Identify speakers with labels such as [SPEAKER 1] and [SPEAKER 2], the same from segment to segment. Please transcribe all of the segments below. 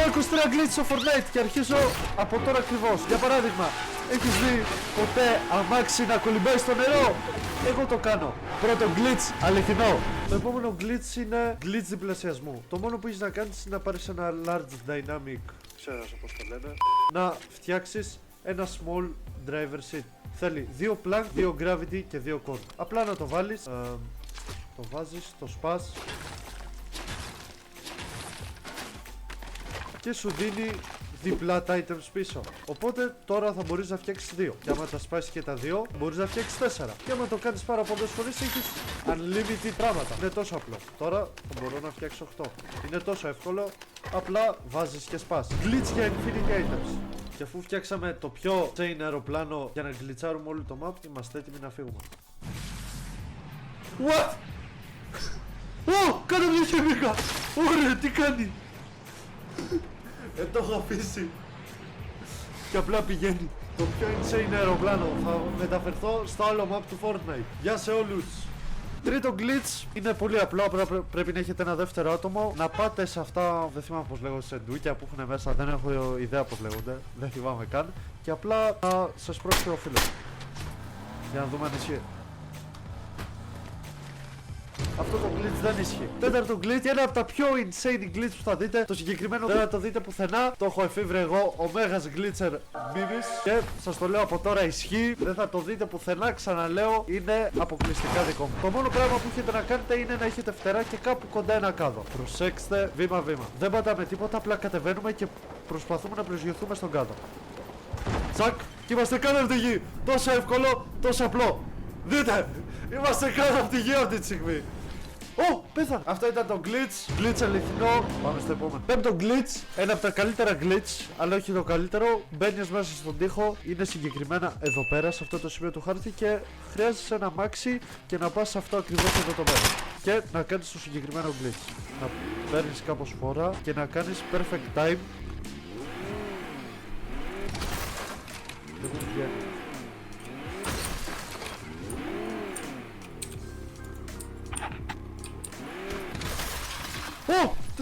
[SPEAKER 1] Πάω 23 glitch στο Fortnite και αρχίζω από τώρα ακριβώς. Για παράδειγμα, έχεις δει ποτέ αμάξι να κολυμπάει στο νερό? Εγώ το κάνω. Πρώτο glitch αληθινό. Το επόμενο glitch είναι glitch διπλασιασμού. Το μόνο που έχεις να κάνεις είναι να πάρεις ένα large dynamic, ξέρω πώς το λένε, να φτιάξεις ένα small driver seat. Θέλει 2 plank, 2 gravity και 2 cord. Απλά να το βάλεις, το βάζεις, το σπάς και σου δίνει διπλά τα items πίσω. Οπότε τώρα θα μπορείς να φτιάξεις 2. Και άμα τα σπάσεις και τα 2, μπορείς να φτιάξεις 4. Και άμα το κάνεις πάρα πολλές φορές, έχεις unlimited πράγματα. Είναι τόσο απλό. Τώρα θα μπορώ να φτιάξω 8. Είναι τόσο εύκολο. Απλά βάζεις και σπάς. Glitch για infinity items. Και αφού φτιάξαμε το πιο chain αεροπλάνο για να γκλιτσάρουμε όλο το map, είμαστε έτοιμοι να φύγουμε. What? Κάτω μια χεμικά! Ωραία, τι κάνει? Το έχω αφήσει. Και απλά πηγαίνει. Το πιο insane αεροπλάνο. Θα μεταφερθώ στο άλλο map του Fortnite. Γεια σε όλους. Τρίτο glitch είναι πολύ απλό. Πρέπει να έχετε ένα δεύτερο άτομο. Να πάτε σε αυτά, δεν θυμάμαι πως λέγονται, σεντούκια που έχουν μέσα. Δεν έχω ιδέα πως λέγονται. Δεν θυμάμαι καν. Και απλά να σας πρόσφερω ο φίλος. Για να δούμε αν ισχύει. Αυτό το glitch δεν ισχύει. Τέταρτο glitch, ένα από τα πιο insane glitch που θα δείτε. Το συγκεκριμένο δεν θα το δείτε πουθενά. Το έχω εφήβρε εγώ, ο Μέγας Glitcher Μίμης. Και σας το λέω από τώρα, ισχύει. Δεν θα το δείτε πουθενά, ξαναλέω, είναι αποκλειστικά δικό μου. Το μόνο πράγμα που έχετε να κάνετε είναι να έχετε φτερά και κάπου κοντά ένα κάδο. Προσέξτε βήμα-βήμα. Δεν πατάμε τίποτα, απλά κατεβαίνουμε και προσπαθούμε να προσγειωθούμε στον κάδο. Τσακ, και είμαστε κάτω από τη γη. Τόσο εύκολο, τόσο απλό. Δείτε, είμαστε κάτω από τη γη αυτή τη στιγμή. Πέθανε. Αυτό ήταν το glitch. Glitch αληθινό. Πάμε στο επόμενο. Πέμπτο glitch. Ένα από τα καλύτερα glitch, αλλά όχι το καλύτερο. Μπαίνεις μέσα στον τοίχο. Είναι συγκεκριμένα εδώ πέρα, σε αυτό το σημείο του χάρτη. Και χρειάζεσαι ένα αμάξι και να πας σε αυτό ακριβώς εδώ το μέρος. Και να κάνεις το συγκεκριμένο glitch. Να παίρνεις κάπως φόρα και να κάνεις perfect time. Δεν μου βγαίνει.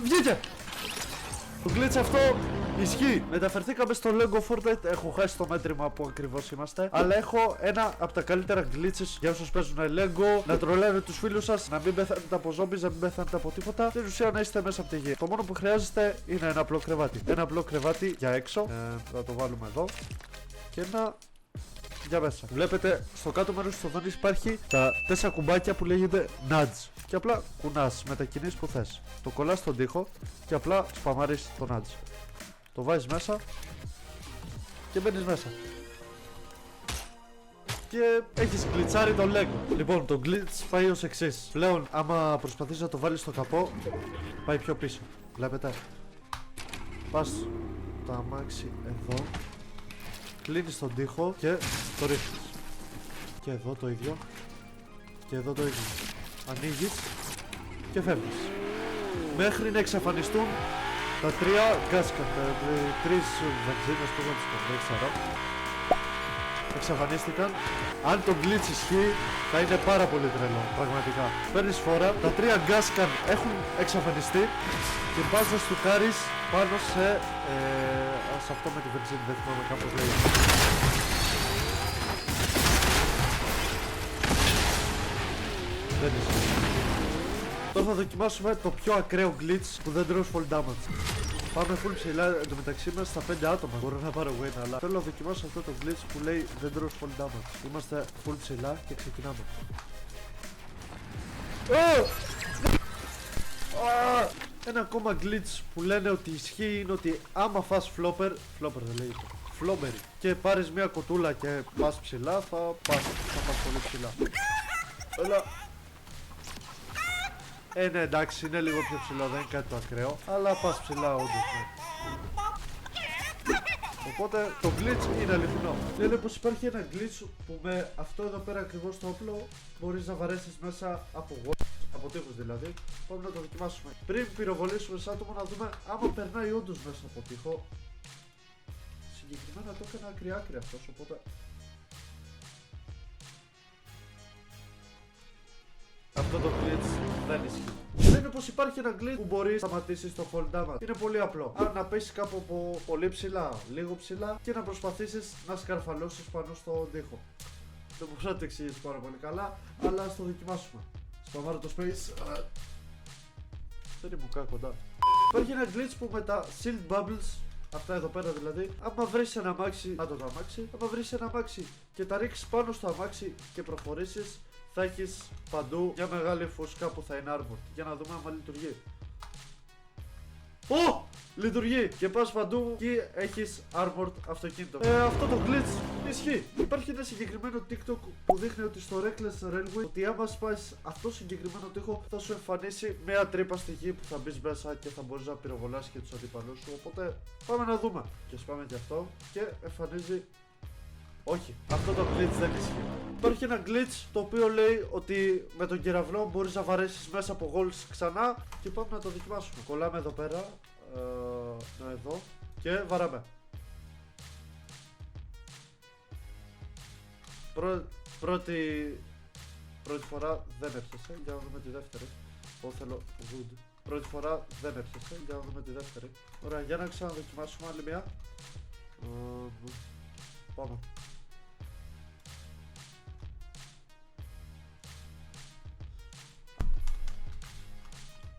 [SPEAKER 1] Βγήκε! Το glitch αυτό ισχύει. Μεταφερθήκαμε στο Lego Fortnite. Έχω χάσει το μέτρημα που ακριβώς είμαστε. Αλλά έχω ένα από τα καλύτερα glitches για όσους παίζουν Lego. Να τρολάρετε τους φίλους σας, να μην πεθάνετε από zombies, να μην πεθάνετε από τίποτα. Στην ουσία να είστε μέσα από τη γη. Το μόνο που χρειάζεστε είναι ένα απλό κρεβάτι. Ένα απλό κρεβάτι για έξω. Θα το βάλουμε εδώ. Και ένα για μέσα. Βλέπετε στο κάτω μέρος της οθόνης υπάρχει τα 4 κουμπάκια που λέγεται nudge. Και απλά κουνάς, μετακινείς που θες. Το κολλάς στον τοίχο και απλά σπαμάρεις το nudge. Το βάζεις μέσα και μπαίνεις μέσα. Και έχεις γκλιτσάρει το Lego. Λοιπόν, το glitch πάει ως εξής. Πλέον, άμα προσπαθείς να το βάλεις στο καπό, πάει πιο πίσω. Βλέπετε. Πας το αμάξι εδώ. Κλείνεις τον τοίχο και το ρίχνεις. Και εδώ το ίδιο. Και εδώ το ίδιο. Ανοίγεις και φεύγεις. Μέχρι να εξαφανιστούν τα 3 γκάσκα. Τα 3 βενζίνες που δεν ξέρω. Εξαφανίστηκαν. Αν το glitch ισχύει, θα είναι πάρα πολύ τρελό. Πραγματικά. Παίρνεις φόρα, τα 3 γκάσκαν έχουν εξαφανιστεί και πας να στουκάρεις πάνω σε αυτό με τη βενζίνη. Δεν θυμάμαι κάπως λέγεται. Δεν ισχύει. Τώρα θα δοκιμάσουμε το πιο ακραίο glitch που δεν τρως full damage. Πάμε full ψηλά, εντωμεταξύ μας στα 5 άτομα. Μπορώ να πάρω win, αλλά θέλω να δοκιμάσω αυτό το glitch που λέει δεν τρως full damage. Είμαστε full ψηλά και ξεκινάμε. Ένα ακόμα glitch που λένε ότι ισχύει είναι ότι άμα φας flopper δεν λέει, flopper, και πάρεις μια κοτούλα και πας ψηλά, θα πας πολύ ψηλά. Έλα. Ναι, εντάξει, είναι λίγο πιο ψηλό, δεν είναι κάτι το ακραίο, αλλά πας ψηλά όντως, ναι. Οπότε το glitch είναι αληθινό. Λένε πως υπάρχει ένα glitch που με αυτό εδώ πέρα ακριβώς το όπλο μπορείς να βαρέσεις μέσα από από τείχους δηλαδή. Πάμε να το δοκιμάσουμε. Πριν πυροβολήσουμε σαν άτομο να δούμε άμα περνάει όντως μέσα από τείχο. Συγκεκριμένα το έκανα άκρη αυτός, οπότε... Αυτό το glitch δεν ισχύει. Δεν είναι είναι πως υπάρχει ένα glitch που μπορεί να σταματήσει το fall damage. Είναι πολύ απλό. Αν να πέσει κάπου από πολύ ψηλά, λίγο ψηλά και να προσπαθήσεις να σκαρφαλώσεις πάνω στον τοίχο. Δεν μπορώ να το εξηγήσω πάρα πολύ καλά, αλλά ας το δοκιμάσουμε. Σπαμάρω το space. Δεν ήμουν κοντά. Υπάρχει ένα glitch που με τα shield bubbles, αυτά εδώ πέρα δηλαδή, άμα βρεις ένα αμάξι, το αμάξι, άμα βρεις ένα αμάξι και τα ρίξεις πάνω στο αμάξι και προχωρήσεις, θα έχεις παντού μια μεγάλη φούσκα που θα είναι armored. Για να δούμε αν λειτουργεί. Ω! Λειτουργεί! Και πας παντού και έχεις armored αυτοκίνητο. Αυτό το glitch ισχύει. Υπάρχει ένα συγκεκριμένο TikTok που δείχνει ότι στο Reckless Railway ότι άμα σπάσεις αυτό συγκεκριμένο τοίχο θα σου εμφανίσει μια τρύπα στη γη που θα μπεις μέσα και θα μπορείς να πυροβολάσεις και τους αντιπαλούς σου. Οπότε πάμε να δούμε. Και σπάμε και αυτό και εμφανίζει. Όχι, αυτό το glitch δεν ισχύει. Υπάρχει ένα glitch το οποίο λέει ότι με τον κεραυνό μπορείς να βαρέσεις μέσα από goals ξανά και πάμε να το δοκιμάσουμε. Κολλάμε εδώ πέρα, εδώ και βαράμε. Πρώτη φορά δεν έπιασε, για να δούμε τη δεύτερη. Εγώ θέλω wood. Πρώτη φορά δεν έπιασε, για να δούμε τη δεύτερη. Ωραία, για να ξαναδοκιμάσουμε άλλη μια. Πάμε.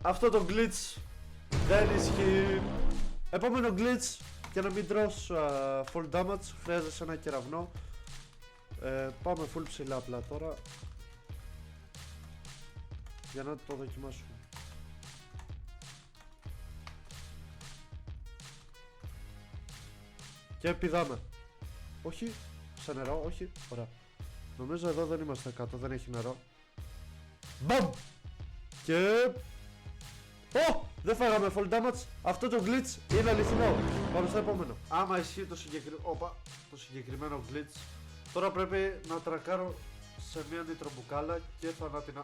[SPEAKER 1] Αυτό το glitch δεν ισχύει. Επόμενο glitch, για να μην τρως full damage, χρειάζεσαι ένα κεραυνό. Πάμε full ψηλά απλά τώρα, για να το δοκιμάσουμε. Και πηδάμε. Όχι, σε νερό, όχι, ωραία. Νομίζω εδώ δεν είμαστε κάτω, δεν έχει νερό. Μπαμ! Και... Ω! Δεν φάγαμε full damage. Αυτό το glitch είναι αληθινό. Πάμε στο επόμενο. Άμα ισχύει το συγκεκριμένο glitch, τώρα πρέπει να τρακάρω σε μια νητρομπουκάλα και θα να την...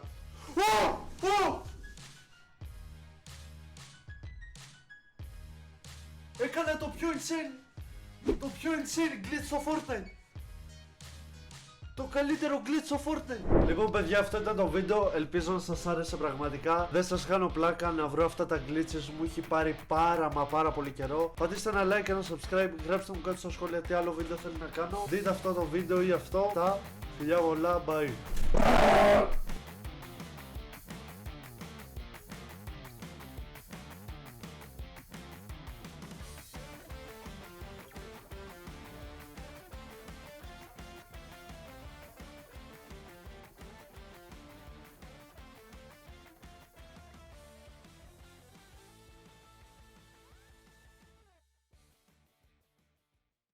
[SPEAKER 1] Έκανα το πιο insane glitch στο Fortnite. Το καλύτερο glitch στο Fortnite. Λοιπόν παιδιά, αυτό ήταν το βίντεο. Ελπίζω να σας άρεσε πραγματικά. Δεν σας κάνω πλάκα, να βρω αυτά τα glitches μου έχει πάρει πάρα πολύ καιρό. Πατήστε ένα like και ένα subscribe. Γράψτε μου κάτω στα σχόλια τι άλλο βίντεο θέλει να κάνω. Δείτε αυτό το βίντεο ή αυτό. Τα φιλιά πολλά, bye.